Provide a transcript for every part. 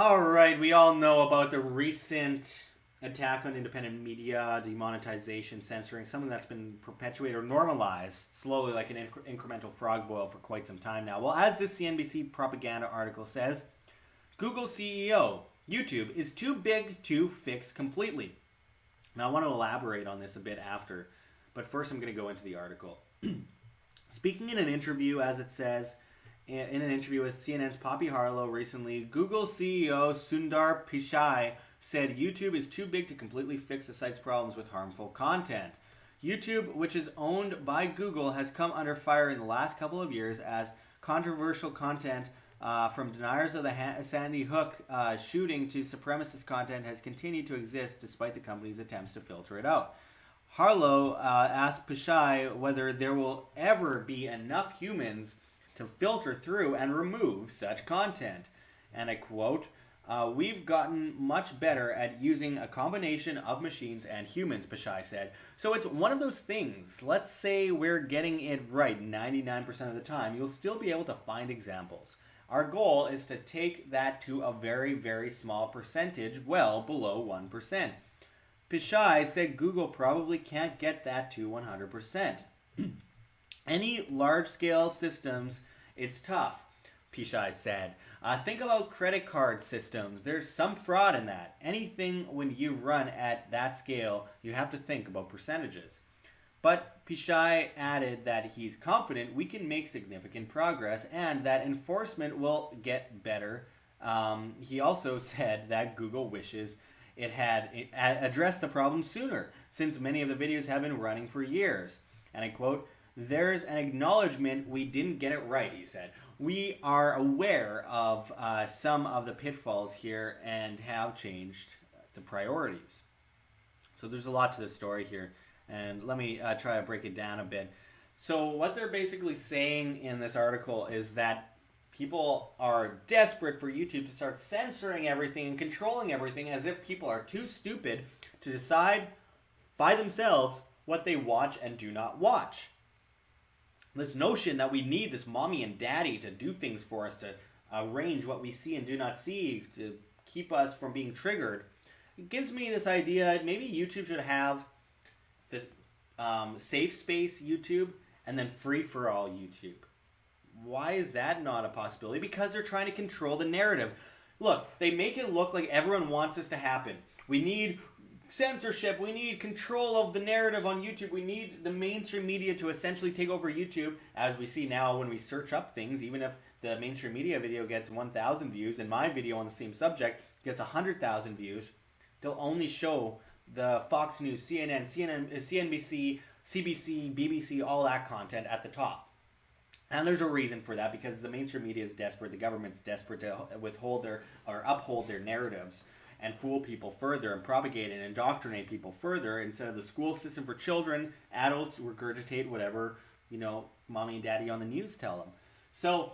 All right, we all know about the recent attack on independent media, demonetization, censoring, something that's been perpetuated or normalized slowly like an incremental frog boil for quite some time now. Well, as this CNBC propaganda article says, Google CEO, YouTube is too big to fix completely. Now, I want to elaborate on this a bit after, but first I'm going to go into the article. Speaking in an interview, as it says, in an interview with CNN's Poppy Harlow recently, Google CEO Sundar Pichai said YouTube is too big to completely fix the site's problems with harmful content. YouTube, which is owned by Google, has come under fire in the last couple of years as controversial content from deniers of the Sandy Hook shooting to supremacist content has continued to exist despite the company's attempts to filter it out. Harlow asked Pichai whether there will ever be enough humans to filter through and remove such content. And I quote, we've gotten much better at using a combination of machines and humans, Pichai said. So it's one of those things. Let's say we're getting it right 99% of the time. You'll still be able to find examples. Our goal is to take that to a very, very small percentage, well below 1%. Pichai said Google probably can't get that to 100%. Any large-scale systems, it's tough, Pichai said. Think about credit card systems. There's some fraud in that. Anything when you run at that scale, you have to think about percentages. But Pichai added that he's confident we can make significant progress and that enforcement will get better. He also said that Google wishes it had addressed the problem sooner, since many of the videos have been running for years. And I quote, there's an acknowledgement we didn't get it right, he said. We are aware of some of the pitfalls here and have changed the priorities. So there's a lot to this story here. And let me try to break it down a bit. So what they're basically saying in this article is that people are desperate for YouTube to start censoring everything and controlling everything as if people are too stupid to decide by themselves what they watch and do not watch. This notion that we need this mommy and daddy to do things for us, to arrange what we see and do not see, to keep us from being triggered, it gives me this idea maybe YouTube should have the safe space YouTube and then free for all YouTube. Why is that not a possibility? Because they're trying to control the narrative. Look, they make it look like everyone wants this to happen. We need censorship. We need control of the narrative on YouTube. We need the mainstream media to essentially take over YouTube, as we see now when we search up things. Even if the mainstream media video gets 1,000 views and my video on the same subject gets 100,000 views, they'll only show the Fox News, CNN, CNBC, CBC, BBC, all that content at the top. And there's a reason for that, because the mainstream media is desperate. The government's desperate to withhold their or uphold their narratives and fool people further and propagate and indoctrinate people further. Instead of the school system for children, adults regurgitate whatever, mommy and daddy on the news tell them. So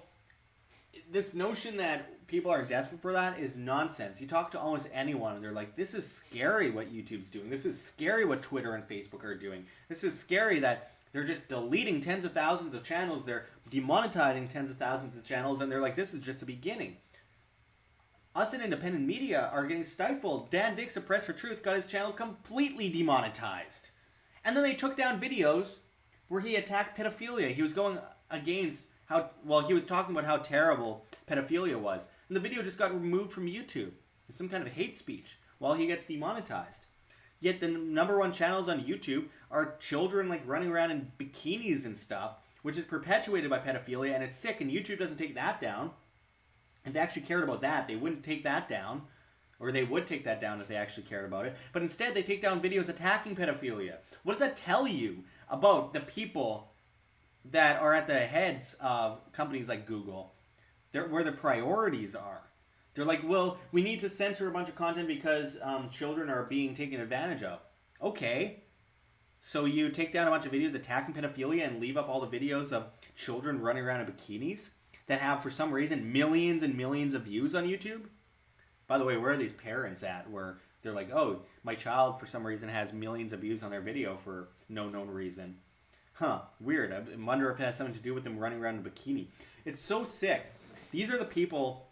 this notion that people are desperate for that is nonsense. You talk to almost anyone and they're like, this is scary what YouTube's doing. This is scary what Twitter and Facebook are doing. This is scary that they're just deleting tens of thousands of channels. They're demonetizing tens of thousands of channels. And they're like, this is just the beginning. Us in independent media are getting stifled. Dan Dix of Press for Truth got his channel completely demonetized. And then they took down videos where he attacked pedophilia. He was going against he was talking about how terrible pedophilia was. And the video just got removed from YouTube. It's some kind of hate speech while he gets demonetized. Yet the number one channels on YouTube are children running around in bikinis and stuff, which is perpetuated by pedophilia, and it's sick, and YouTube doesn't take that down. If they actually cared about that, they wouldn't take that down. Or they would take that down if they actually cared about it. But instead, they take down videos attacking pedophilia. What does that tell you about the people that are at the heads of companies like Google? Where the priorities are? They're like, well, we need to censor a bunch of content because children are being taken advantage of. Okay. So you take down a bunch of videos attacking pedophilia and leave up all the videos of children running around in bikinis that have, for some reason, millions and millions of views on YouTube? By the way, where are these parents at where they're like, oh, my child, for some reason, has millions of views on their video for no known reason? Huh, weird. I wonder if it has something to do with them running around in a bikini. It's so sick. These are the people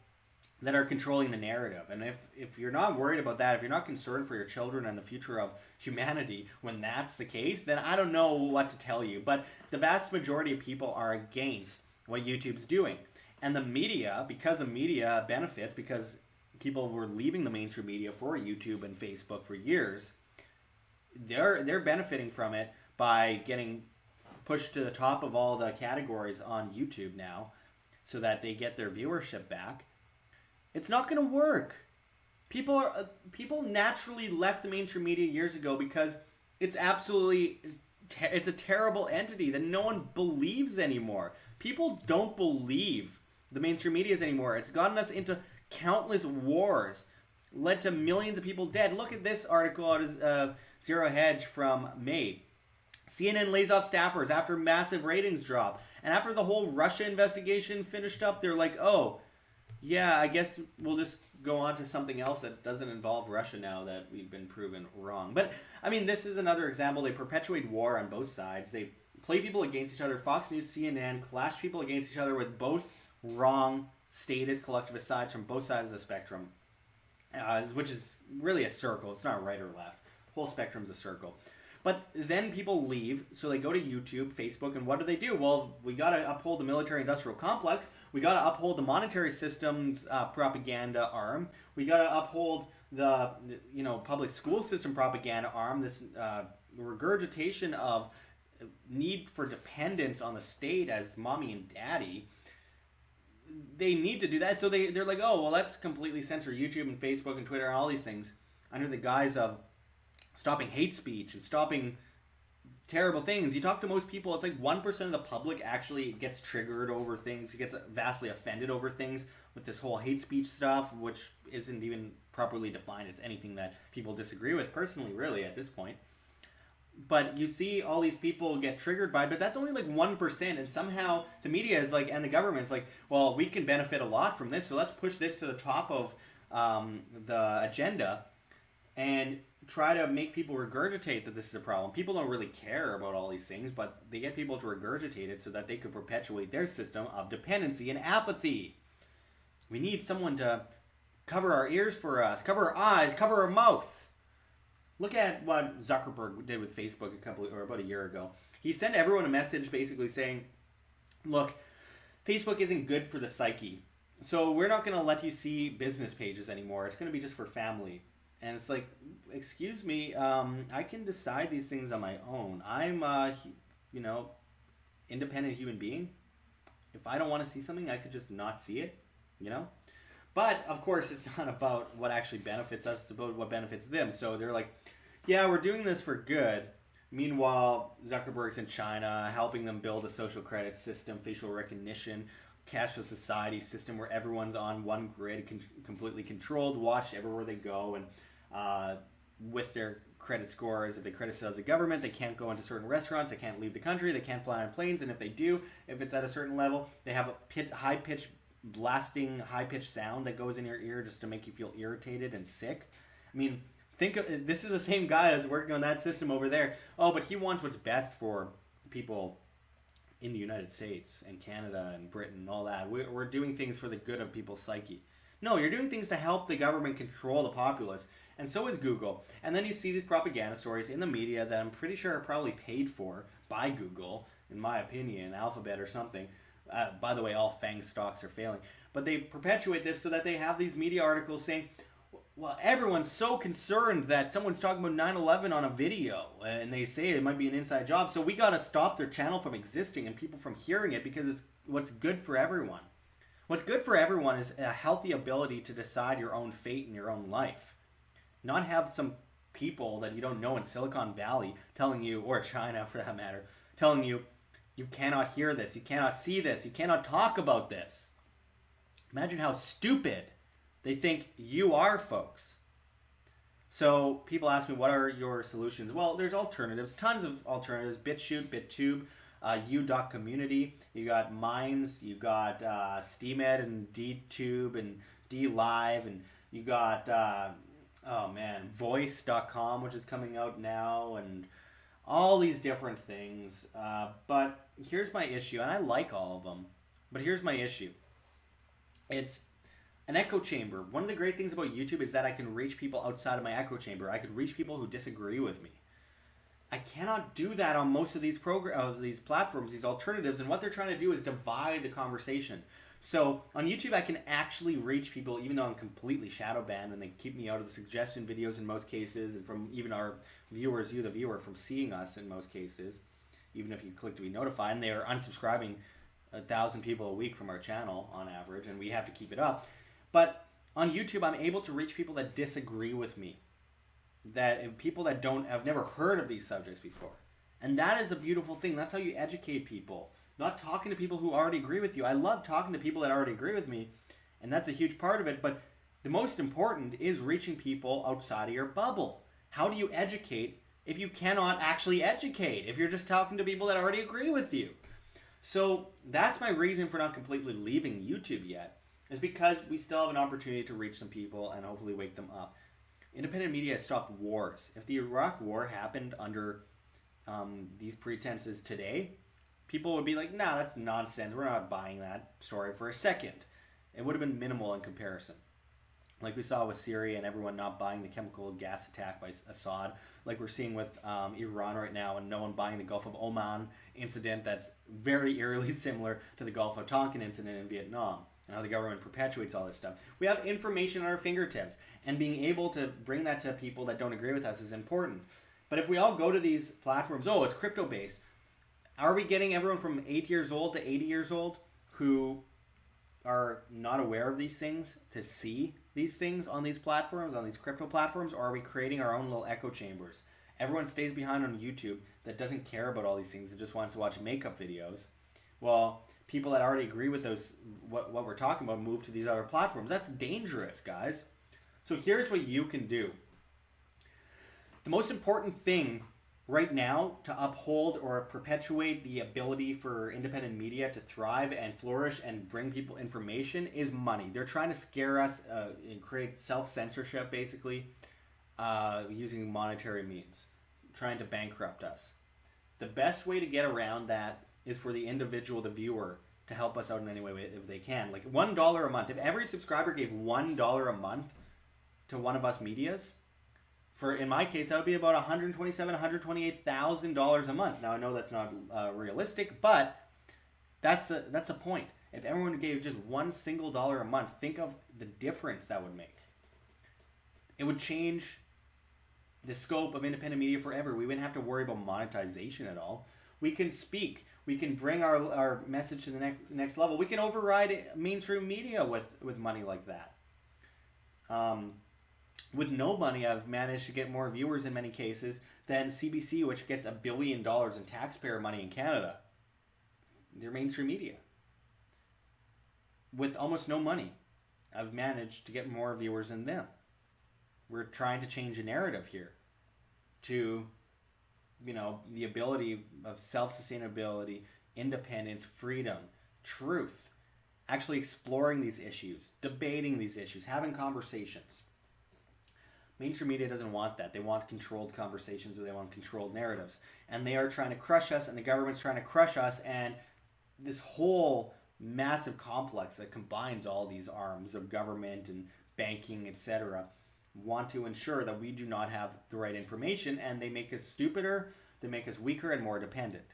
that are controlling the narrative. And if you're not worried about that, if you're not concerned for your children and the future of humanity when that's the case, then I don't know what to tell you. But the vast majority of people are against what YouTube's doing. And the media, because the media benefits, because people were leaving the mainstream media for YouTube and Facebook for years, they're benefiting from it by getting pushed to the top of all the categories on YouTube now so that they get their viewership back. It's not going to work. People naturally left the mainstream media years ago because it's it's a terrible entity that no one believes anymore. People don't believe the mainstream media anymore. It's gotten us into countless wars, led to millions of people dead. Look at this article out of Zero Hedge from May. CNN lays off staffers after massive ratings drop. And after the whole Russia investigation finished up, they're like, oh, yeah, I guess we'll just go on to something else that doesn't involve Russia now that we've been proven wrong. But, I mean, this is another example. They perpetuate war on both sides. They play people against each other. Fox News, CNN clash people against each other with both wrong statist collectivist sides from both sides of the spectrum, which is really a circle. It's not right or left. Whole spectrum's a circle. But then people leave, so they go to YouTube, Facebook, and what do? Well, we got to uphold the military-industrial complex. We got to uphold the monetary system's propaganda arm. We got to uphold the public school system propaganda arm. This regurgitation of need for dependence on the state as mommy and daddy. They need to do that, so they're like, oh, well, let's completely censor YouTube and Facebook and Twitter and all these things under the guise of stopping hate speech and stopping terrible things. You talk to most people, it's like 1% of the public actually gets triggered over things, gets vastly offended over things with this whole hate speech stuff, which isn't even properly defined. It's anything that people disagree with personally, really, at this point. But you see all these people get triggered by it, but that's only like 1%, and somehow the media is like, and the government's like, well, we can benefit a lot from this, so let's push this to the top of the agenda and try to make people regurgitate that this is a problem. People don't really care about all these things, but they get people to regurgitate it so that they could perpetuate their system of dependency and apathy. We need someone to cover our ears for us, cover our eyes, cover our mouth. Look at what Zuckerberg did with Facebook about a year ago. He sent everyone a message basically saying, look, Facebook isn't good for the psyche, so we're not going to let you see business pages anymore. It's going to be just for family. And it's like, excuse me, I can decide these things on my own. I'm independent human being. If I don't want to see something, I could just not see it, But, of course, it's not about what actually benefits us. It's about what benefits them. So they're like, yeah, we're doing this for good. Meanwhile, Zuckerberg's in China, helping them build a social credit system, facial recognition, cashless society system where everyone's on one grid, completely controlled, watched everywhere they go, and with their credit scores, if they credit sales the government, they can't go into certain restaurants, they can't leave the country, they can't fly on planes, and if they do, if it's at a certain level, they have a high-pitched, blasting, high-pitched sound that goes in your ear just to make you feel irritated and sick. I mean, think of, this is the same guy that's working on that system over there. Oh, but he wants what's best for people in the United States and Canada and Britain and all that. We're doing things for the good of people's psyche. No, you're doing things to help the government control the populace, and so is Google. And then you see these propaganda stories in the media that I'm pretty sure are probably paid for by Google, in my opinion, Alphabet or something. By the way, all FANG stocks are failing. But they perpetuate this so that they have these media articles saying, well, everyone's so concerned that someone's talking about 9/11 on a video, and they say it might be an inside job, so we got to stop their channel from existing and people from hearing it because it's what's good for everyone. What's good for everyone is a healthy ability to decide your own fate in your own life. Not have some people that you don't know in Silicon Valley telling you, or China for that matter, telling you, you cannot hear this, you cannot see this, you cannot talk about this. Imagine how stupid they think you are, folks. So people ask me, what are your solutions? Well, there's alternatives, tons of alternatives. BitChute, BitTube, u.community. You got Minds, you got SteamEd and DTube and DLive, and you got, voice.com, which is coming out now, and all these different things. But here's my issue, and I like all of them, but here's my issue. It's An echo chamber. One of the great things about YouTube is that I can reach people outside of my echo chamber. I could reach people who disagree with me. I cannot do that on most of these these platforms, these alternatives, and what they're trying to do is divide the conversation. So on YouTube, I can actually reach people, even though I'm completely shadow banned, and they keep me out of the suggestion videos in most cases, and from even our viewers, you the viewer, from seeing us in most cases, even if you click to be notified, and they are unsubscribing 1,000 people a week from our channel on average, and we have to keep it up. But on YouTube, I'm able to reach people that disagree with me, that people that have never heard of these subjects before. And that is a beautiful thing. That's how you educate people. Not talking to people who already agree with you. I love talking to people that already agree with me, and that's a huge part of it. But the most important is reaching people outside of your bubble. How do you educate if you cannot actually educate? If you're just talking to people that already agree with you. So that's my reason for not completely leaving YouTube yet, is because we still have an opportunity to reach some people and hopefully wake them up. Independent media has stopped wars. If the Iraq War happened under these pretenses today, people would be like, nah, that's nonsense. We're not buying that story for a second. It would have been minimal in comparison. Like we saw with Syria and everyone not buying the chemical gas attack by Assad. Like we're seeing with Iran right now, and no one buying the Gulf of Oman incident that's very eerily similar to the Gulf of Tonkin incident in Vietnam. And how the government perpetuates all this stuff. We have information at our fingertips, and being able to bring that to people that don't agree with us is important. But if we all go to these platforms, oh, it's crypto-based, are we getting everyone from 8 years old to 80 years old who are not aware of these things to see these things on these platforms, on these crypto platforms, or are we creating our own little echo chambers? Everyone stays behind on YouTube that doesn't care about all these things, that just wants to watch makeup videos. Well, people that already agree with those, what we're talking about, move to these other platforms. That's dangerous, guys. So here's what you can do. The most important thing right now to uphold or perpetuate the ability for independent media to thrive and flourish and bring people information is money. They're trying to scare us and create self-censorship, basically, using monetary means, trying to bankrupt us. The best way to get around that is for the individual, the viewer, to help us out in any way if they can. Like $1 a month. If every subscriber gave $1 a month to one of us medias, in my case, that would be about $127,000, $128,000 a month. Now I know that's not realistic, but that's a point. If everyone gave just one single dollar a month, think of the difference that would make. It would change the scope of independent media forever. We wouldn't have to worry about monetization at all. We can speak. We can bring our message to the next level. We can override mainstream media with money like that. With no money, I've managed to get more viewers in many cases than CBC, which gets $1 billion in taxpayer money in Canada. They're mainstream media. With almost no money, I've managed to get more viewers than them. We're trying to change a narrative here to, the ability of self-sustainability, independence, freedom, truth, actually exploring these issues, debating these issues, having conversations. Mainstream media doesn't want that. They want controlled conversations, or they want controlled narratives. And they are trying to crush us, and the government's trying to crush us, and this whole massive complex that combines all these arms of government and banking, etc., want to ensure that we do not have the right information, and they make us stupider, they make us weaker and more dependent.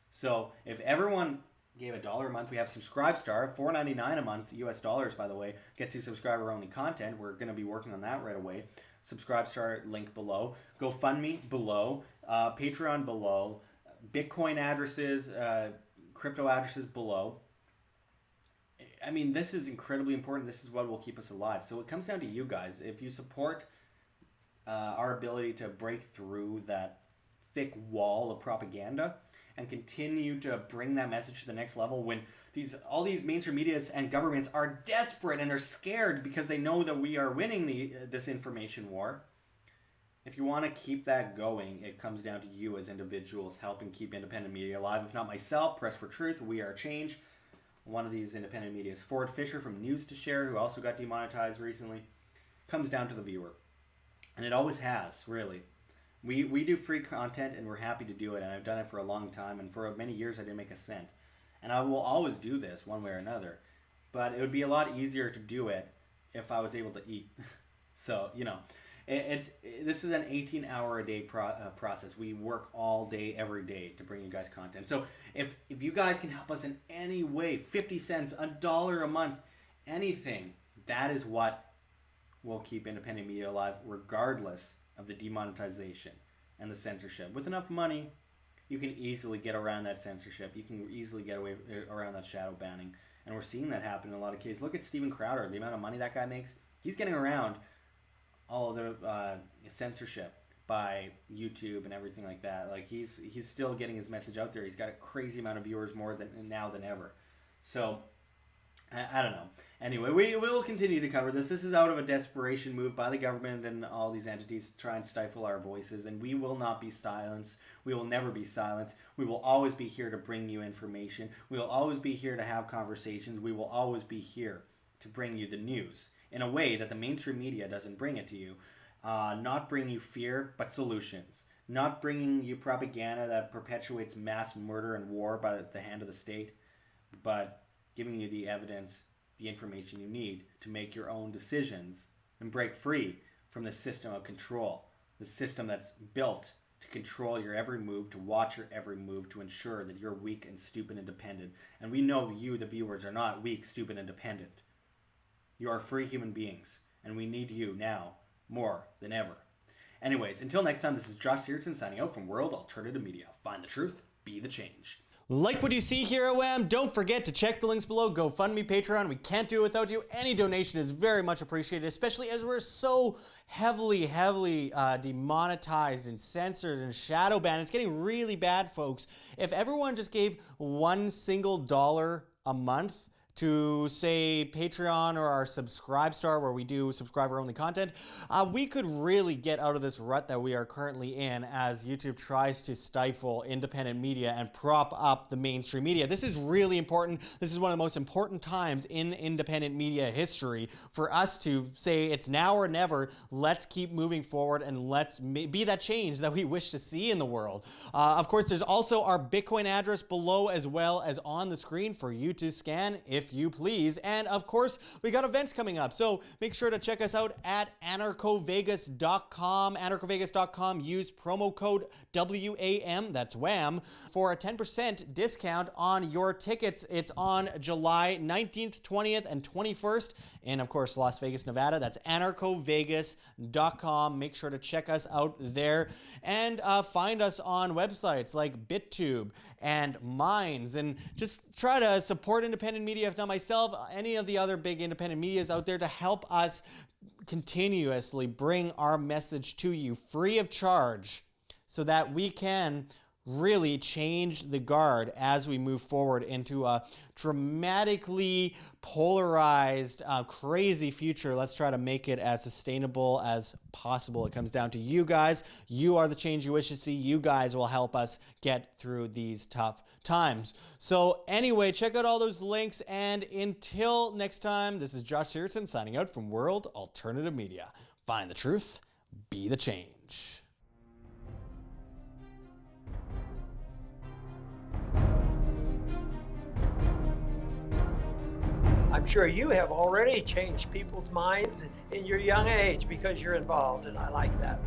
So if everyone gave $1 a month, we have Subscribestar, $4.99 a month, US dollars, by the way, gets you subscriber-only content. We're going to be working on that right away. Subscribestar link below. GoFundMe below. Patreon below. Bitcoin addresses, crypto addresses below. I mean, this is incredibly important. This is what will keep us alive. So it comes down to you guys. If you support our ability to break through that thick wall of propaganda and continue to bring that message to the next level, when all these mainstream medias and governments are desperate and they're scared because they know that we are winning this information war. If you want to keep that going, it comes down to you as individuals helping keep independent media alive. If not myself, Press for Truth, We Are Change. One of these independent media is Ford Fisher from News to Share, who also got demonetized recently. Comes down to the viewer. And it always has, really. We do free content, and we're happy to do it, and I've done it for a long time, and for many years I didn't make a cent. And I will always do this one way or another. But it would be a lot easier to do it if I was able to eat. So, this is an 18-hour-a-day process. We work all day, every day to bring you guys content. So if you guys can help us in any way, 50 cents, $1 a month, anything, that is what will keep independent media alive, regardless of the demonetization and the censorship. With enough money, you can easily get around that censorship. You can easily get away around that shadow banning. And we're seeing that happen in a lot of cases. Look at Steven Crowder, the amount of money that guy makes. He's getting around all of the censorship by YouTube and everything like that. Like he's still getting his message out there. He's got a crazy amount of viewers more than ever. So I don't know. Anyway, we will continue to cover this. This is out of a desperation move by the government and all these entities to try and stifle our voices, and we will not be silenced. We will never be silenced. We will always be here to bring you information. We will always be here to have conversations. We will always be here to bring you the news in a way that the mainstream media doesn't bring it to you. Not bring you fear, but solutions. Not bringing you propaganda that perpetuates mass murder and war by the hand of the state, but giving you the evidence, the information you need to make your own decisions and break free from the system of control, the system that's built to control your every move, to watch your every move, to ensure that you're weak and stupid and dependent. And we know you, the viewers, are not weak, stupid, and dependent. You are free human beings, and we need you now more than ever. Anyways, until next time, this is Josh Sigurdson signing out from World Alternative Media. Find the truth, be the change. Like what you see here at WHAM? Don't forget to check the links below. GoFundMe, Patreon. We can't do it without you. Any donation is very much appreciated, especially as we're so heavily demonetized and censored and shadow banned. It's getting really bad, folks. If everyone just gave $1 single a month to, say, Patreon or our Subscribestar, where we do subscriber-only content, we could really get out of this rut that we are currently in as YouTube tries to stifle independent media and prop up the mainstream media. This is really important. This is one of the most important times in independent media history for us to say it's now or never. Let's keep moving forward and let's be that change that we wish to see in the world. Of course, there's also our Bitcoin address below as well as on the screen for you to scan if you please. And of course, we got events coming up. So make sure to check us out at anarchovegas.com. Anarchovegas.com. Use promo code WAM, that's WHAM, for a 10% discount on your tickets. It's on July 19th, 20th, and 21st in, of course, Las Vegas, Nevada. That's anarchovegas.com. Make sure to check us out there and find us on websites like BitTube and Minds, and just try to support independent media, if not myself, any of the other big independent medias out there, to help us continuously bring our message to you free of charge so that we can really change the guard as we move forward into a dramatically polarized, crazy future. Let's try to make it as sustainable as possible. It comes down to you guys. You are the change you wish to see. You guys will help us get through these tough times. So anyway, check out all those links. And until next time, this is Josh Sigurdson signing out from World Alternative Media. Find the truth, be the change. I'm sure you have already changed people's minds in your young age because you're involved, and I like that.